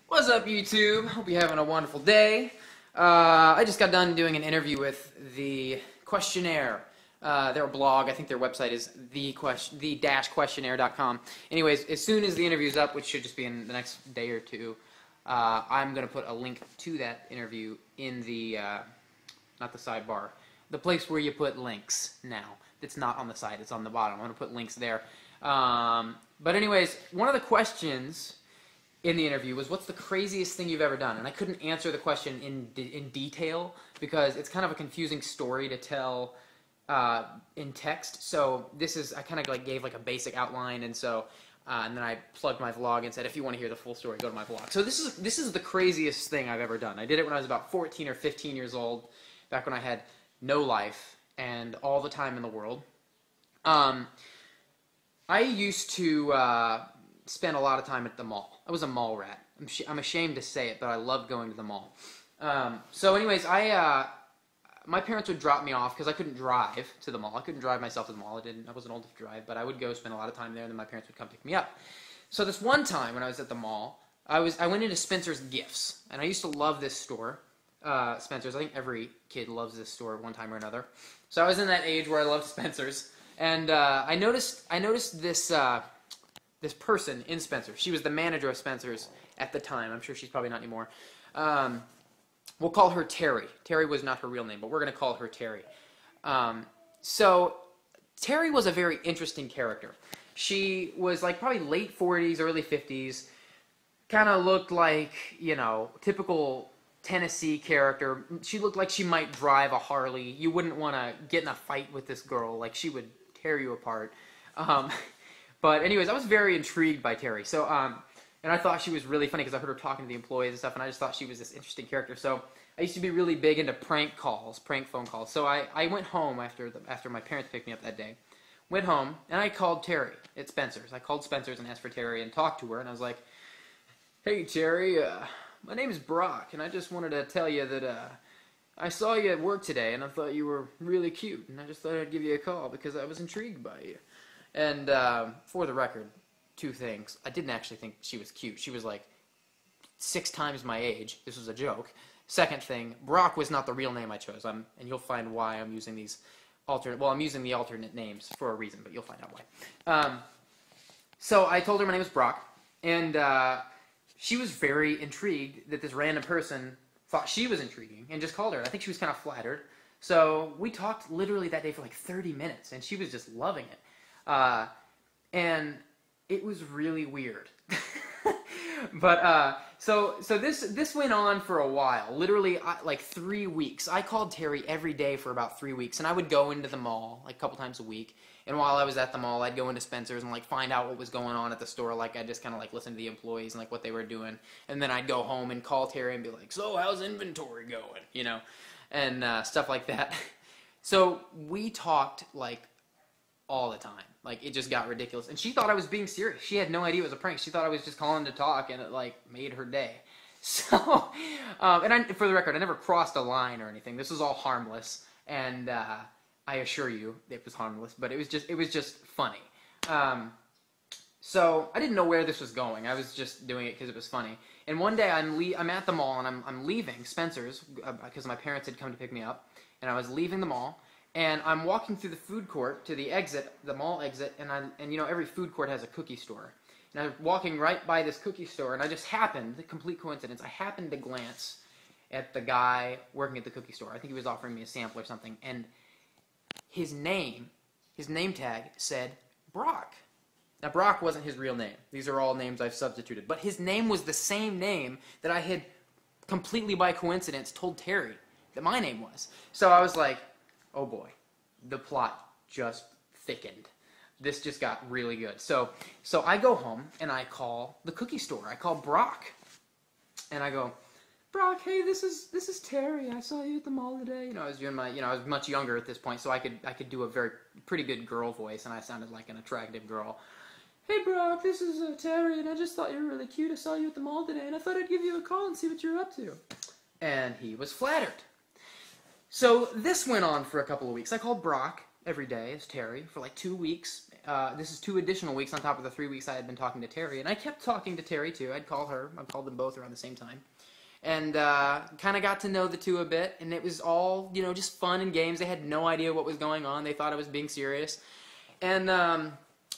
What's up, YouTube? Hope you're having a wonderful day. I just got done doing an interview with the Questionnaire. Their blog, I think their website is the-questionnaire.com. Anyways, as soon as the interview's up, which should just be in the next day or two, I'm going to put a link to that interview in the, not the sidebar, the place where you put links now. It's not on the side, it's on the bottom. I'm going to put links there. But anyways, one of the questions in the interview was, what's the craziest thing you've ever done? And I couldn't answer the question in detail because it's kind of a confusing story to tell in text. So this is, I kind of like gave like a basic outline, and so and then I plugged my vlog and said, if you want to hear the full story, go to my vlog. So this is the craziest thing I've ever done. I did it when I was about 14 or 15 years old, back when I had no life and all the time in the world. I used to spent a lot of time at the mall. I was a mall rat. I'm ashamed to say it, but I loved going to the mall. So anyways, my parents would drop me off because I couldn't drive to the mall. I couldn't drive myself to the mall. I wasn't old enough to drive, but I would go spend a lot of time there, and then my parents would come pick me up. So this one time when I was at the mall, I went into Spencer's Gifts, and I used to love this store, Spencer's. I think every kid loves this store at one time or another. So I was in that age where I loved Spencer's, and I noticed this this person in Spencer's. She was the manager of Spencer's at the time. I'm sure she's probably not anymore. We'll call her Terry. Terry was not her real name, but we're going to call her Terry. So Terry was a very interesting character. She was like probably late 40s, early 50s. Kind of looked like, you know, typical Tennessee character. She looked like she might drive a Harley. You wouldn't want to get in a fight with this girl. Like, she would tear you apart. But anyways, I was very intrigued by Terry. So, and I thought she was really funny because I heard her talking to the employees and stuff, and I just thought she was this interesting character. So I used to be really big into prank calls, prank phone calls. So I went home after my parents picked me up that day. Went home, and I called Terry at Spencer's. I called Spencer's and asked for Terry and talked to her, and I was like, "Hey, Terry, my name is Brock, and I just wanted to tell you that I saw you at work today, and I thought you were really cute, and I just thought I'd give you a call because I was intrigued by you." And for the record, two things. I didn't actually think she was cute. She was like 6 times my age. This was a joke. Second thing, Brock was not the real name I chose. And you'll find why I'm using these alternate. Well, I'm using the alternate names for a reason, but you'll find out why. So I told her my name was Brock, and she was very intrigued that this random person thought she was intriguing and just called her. I think she was kind of flattered. So we talked literally that day for like 30 minutes, and she was just loving it. And it was really weird. But so this went on for a while, literally like 3 weeks. I called Terry every day for about 3 weeks, and I would go into the mall like a couple times a week. And while I was at the mall, I'd go into Spencer's and like find out what was going on at the store. Like, I'd just kind of like listen to the employees and like what they were doing. And then I'd go home and call Terry and be like, "So how's inventory going?" You know, and stuff like that. So we talked like all the time. Like, it just got ridiculous. And she thought I was being serious. She had no idea it was a prank. She thought I was just calling to talk, and it like made her day. So, and for the record, I never crossed a line or anything. This was all harmless, and I assure you it was harmless. But it was just funny. So I didn't know where this was going. I was just doing it because it was funny. And one day I'm at the mall, and I'm leaving Spencer's because my parents had come to pick me up, and I was leaving the mall. And I'm walking through the food court to the exit, the mall exit, and you know, every food court has a cookie store. And I'm walking right by this cookie store, and I just happened, the complete coincidence, I happened to glance at the guy working at the cookie store. I think he was offering me a sample or something, and his name tag said Brock. Now, Brock wasn't his real name. These are all names I've substituted. But his name was the same name that I had completely by coincidence told Terry that my name was. So I was like, oh boy, the plot just thickened. This just got really good. So I go home and I call the cookie store. I call Brock, and I go, "Brock, hey, this is Terry. I saw you at the mall today." You know, I was doing my, I was much younger at this point, so I could do a pretty good girl voice, and I sounded like an attractive girl. "Hey, Brock, this is Terry, and I just thought you were really cute. I saw you at the mall today, and I thought I'd give you a call and see what you're up to." And he was flattered. So this went on for a couple of weeks. I called Brock every day as Terry for like 2 weeks, this is 2 additional weeks on top of the 3 weeks I had been talking to Terry, and I kept talking to Terry too. I'd call her. I called them both around the same time, and kind of got to know the two a bit. And it was all, you know, just fun and games. They had no idea what was going on. They thought I was being serious, and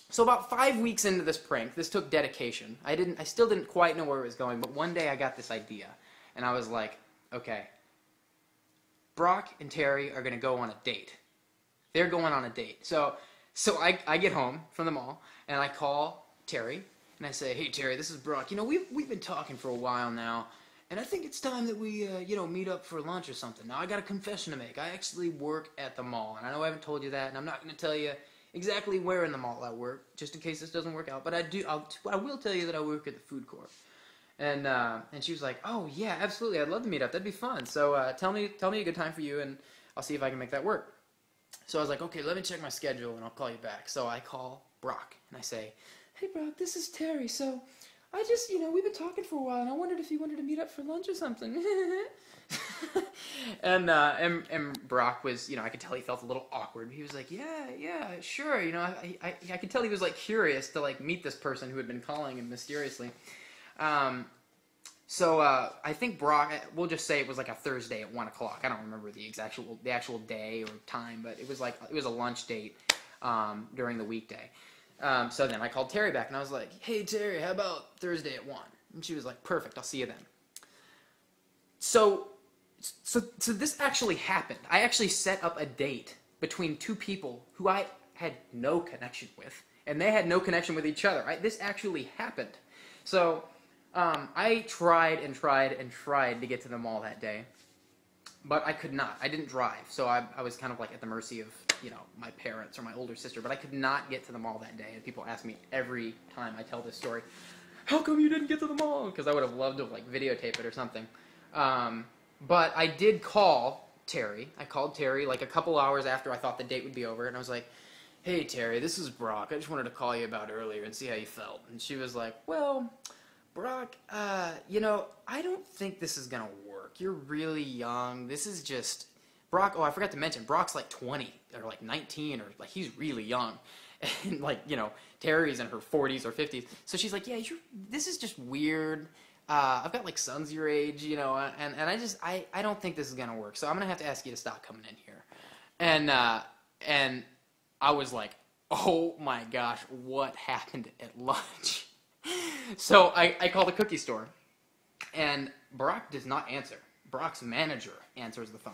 so about 5 weeks into this prank, this took dedication. I still didn't quite know where it was going, but one day I got this idea, and I was like, okay, Brock and Terry are gonna go on a date. They're going on a date. So I get home from the mall, and I call Terry, and I say, hey, Terry, this is Brock. You know, we've been talking for a while now, and I think it's time that we, you know, meet up for lunch or something. Now, I got a confession to make. I actually work at the mall, and I know I haven't told you that, and I'm not going to tell you exactly where in the mall I work, just in case this doesn't work out, but I will tell you that I work at the food court. And she was like, oh, yeah, absolutely, I'd love to meet up. That'd be fun. So tell me a good time for you, and I'll see if I can make that work. So I was like, okay, let me check my schedule, and I'll call you back. So I call Brock, and I say, hey, Brock, this is Terry. So I just, you know, we've been talking for a while, and I wondered if you wanted to meet up for lunch or something. and Brock was, you know, I could tell he felt a little awkward. He was like, yeah, sure. You know, I could tell he was, like, curious to, like, meet this person who had been calling him mysteriously. So I think Brock, we'll just say it was like a Thursday at 1 o'clock. I don't remember the actual day or time, but it was a lunch date during the weekday. So then I called Terry back, and I was like, hey, Terry, how about Thursday at 1? And she was like, perfect, I'll see you then. So this actually happened. I actually set up a date between 2 people who I had no connection with, and they had no connection with each other. This actually happened. So I tried to get to the mall that day, but I could not. I didn't drive, so I was kind of like at the mercy of, you know, my parents or my older sister, but I could not get to the mall that day, and people ask me every time I tell this story, how come you didn't get to the mall? Because I would have loved to, like, videotape it or something. But I did call Terry. I called Terry like a couple hours after I thought the date would be over, and I was like, hey, Terry, this is Brock. I just wanted to call you about earlier and see how you felt. And she was like, well, Brock, you know, I don't think this is going to work. You're really young. This is just... Brock, oh, I forgot to mention, Brock's like 20 or like 19 or like he's really young. And like, you know, Terry's in her 40s or 50s. So she's like, yeah, this is just weird. I've got like sons your age, you know, and I don't think this is going to work. So I'm going to have to ask you to stop coming in here. And I was like, oh my gosh, what happened at lunch? So I call the cookie store, and Brock does not answer. Brock's manager answers the phone.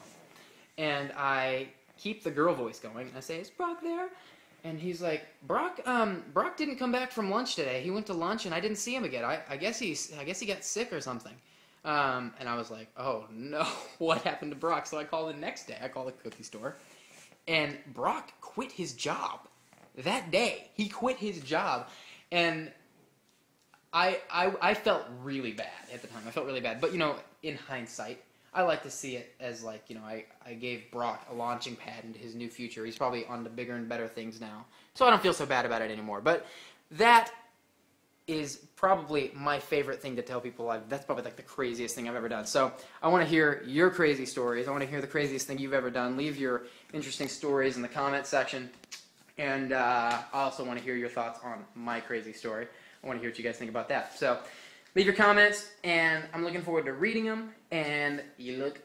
And I keep the girl voice going, and I say, is Brock there? And he's like, Brock didn't come back from lunch today. He went to lunch, and I didn't see him again. I guess he got sick or something. And I was like, oh no, what happened to Brock? So I call the next day. I call the cookie store, and Brock quit his job that day. He quit his job, and I felt really bad at the time. I felt really bad. But, you know, in hindsight, I like to see it as, like, you know, I gave Brock a launching pad into his new future. He's probably on to bigger and better things now. So I don't feel so bad about it anymore. But that is probably my favorite thing to tell people. That's probably, like, the craziest thing I've ever done. So I want to hear your crazy stories. I want to hear the craziest thing you've ever done. Leave your interesting stories in the comment section. And I also want to hear your thoughts on my crazy story. I want to hear what you guys think about that. So leave your comments, and I'm looking forward to reading them, and you look